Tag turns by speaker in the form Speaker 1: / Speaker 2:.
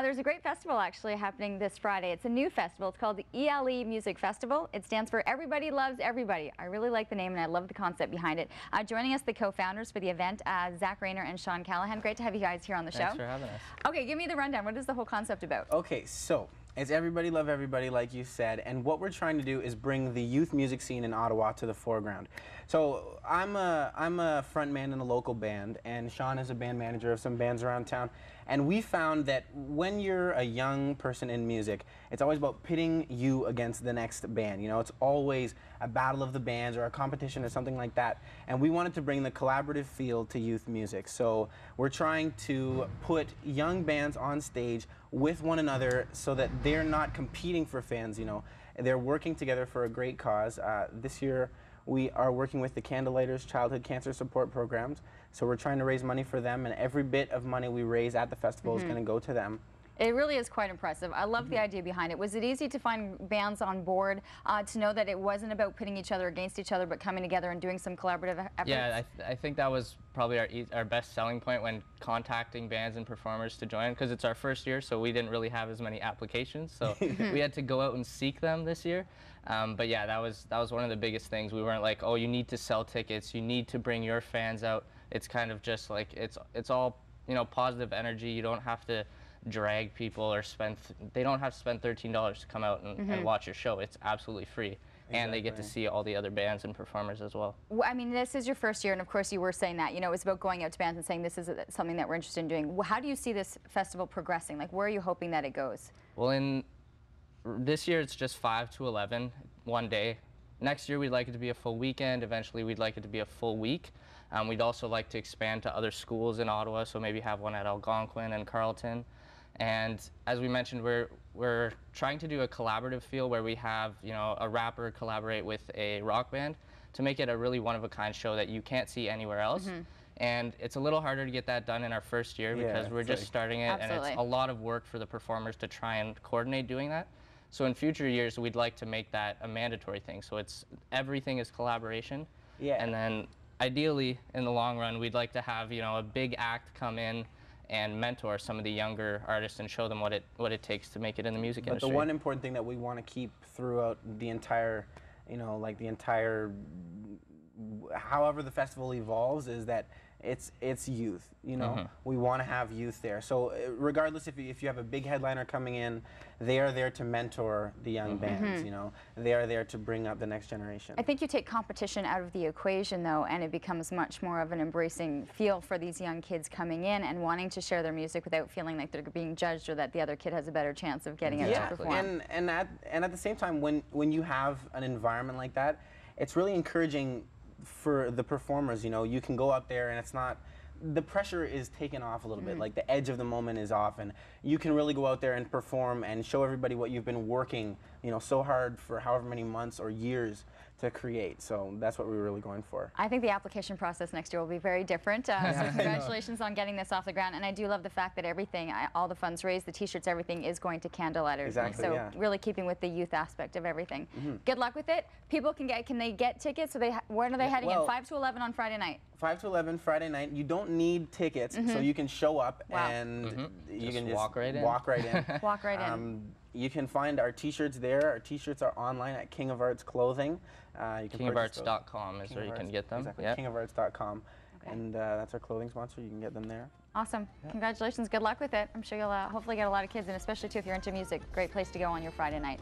Speaker 1: There's a great festival actually happening this Friday. It's a new festival. It's called the E.L.E Music Festival. It stands for Everybody Loves Everybody. I really like the name and I love the concept behind it. Joining us, the co-founders for the event, Zach Raynor and Sean Callaghan. Great to have you guys here on the show.
Speaker 2: Thanks for having us.
Speaker 1: Okay, give me the rundown. What is the whole concept about?
Speaker 3: Okay, so it's Everybody Love Everybody, like you said, and what we're trying to do is bring the youth music scene in Ottawa to the foreground. So I'm a front man in a local band, and Sean is a band manager of some bands around town. And we found that when you're a young person in music, it's always about pitting you against the next band. You know, it's always a battle of the bands or a competition or something like that. And we wanted to bring the collaborative feel to youth music. So we're trying to put young bands on stage with one another so that they're not competing for fans, you know. They're working together for a great cause. This year, we are working with the Candlelighters Childhood Cancer Support Programs. So we're trying to raise money for them, and every bit of money we raise at the festival is going to go to them.
Speaker 1: It really is quite impressive. I love the idea behind it. Was it easy to find bands on board to know that it wasn't about pitting each other against each other, but coming together and doing some collaborative efforts?
Speaker 2: Yeah, I think that was probably our best selling point when contacting bands and performers to join, because it's our first year, so we didn't really have as many applications, so we had to go out and seek them this year. But yeah, that was one of the biggest things. We weren't like, oh, you need to sell tickets, you need to bring your fans out. It's kind of just like it's all, you know, positive energy. You don't have to drag people or they don't have to spend $13 to come out and watch your show. It's absolutely free. Exactly. And they get to see all the other bands and performers as well.
Speaker 1: Well, I mean, this is your first year, and of course you were saying that, you know, it's about going out to bands and saying this is something that we're interested in doing. How do you see this festival progressing? Like, where are you hoping that it goes?
Speaker 2: Well, this year it's just 5 to 11, one day. Next year we'd like it to be a full weekend. Eventually we'd like it to be a full week. We'd also like to expand to other schools in Ottawa, so maybe have one at Algonquin and Carleton. And as we mentioned, we're trying to do a collaborative feel where we have, you know, a rapper collaborate with a rock band to make it a really one-of-a-kind show that you can't see anywhere else. And it's a little harder to get that done in our first year because we're just starting it, and it's a lot of work for the performers to try and coordinate doing that. So in future years, we'd like to make that a mandatory thing. So everything is collaboration. Yeah. And then ideally, in the long run, we'd like to have, you know, a big act come in and mentor some of the younger artists and show them what it takes to make it in the music industry.
Speaker 3: But the one important thing that we want to keep throughout the entire, you know, like the entire, however the festival evolves, is that it's youth, you know. We want to have youth there. So regardless if you have a big headliner coming in, they are there to mentor the young bands, you know. They are there to bring up the next generation.
Speaker 1: I think you take competition out of the equation, though, and it becomes much more of an embracing feel for these young kids coming in and wanting to share their music without feeling like they're being judged or that the other kid has a better chance of getting out to perform.
Speaker 3: And at the same time, when you have an environment like that, it's really encouraging for the performers. You know, you can go out there and it's not, the pressure is taken off a little bit, like the edge of the moment is off, and you can really go out there and perform and show everybody what you've been working, you know, so hard for however many months or years to create. So that's what we were really going for.
Speaker 1: I think the application process next year will be very different. So congratulations on getting this off the ground. And I do love the fact that everything, all the funds raised, the T-shirts, everything is going to Candlelighters.
Speaker 3: Exactly,
Speaker 1: so really keeping with the youth aspect of everything. Good luck with it. People can they get tickets? So when are they heading in? 5 to 11 on Friday night.
Speaker 3: 5 to 11 Friday night. You don't need tickets, so you can show up and you can just
Speaker 2: walk right in.
Speaker 3: Walk right in.
Speaker 1: Walk right in.
Speaker 3: You can find our T-shirts there. Our T-shirts are online at King of Arts Clothing.
Speaker 2: kingofarts.com is where you can get them.
Speaker 3: Exactly, kingofarts.com. And that's our clothing sponsor. You can get them there.
Speaker 1: Awesome. Congratulations. Good luck with it. I'm sure you'll hopefully get a lot of kids, and especially too if you're into music, great place to go on your Friday night.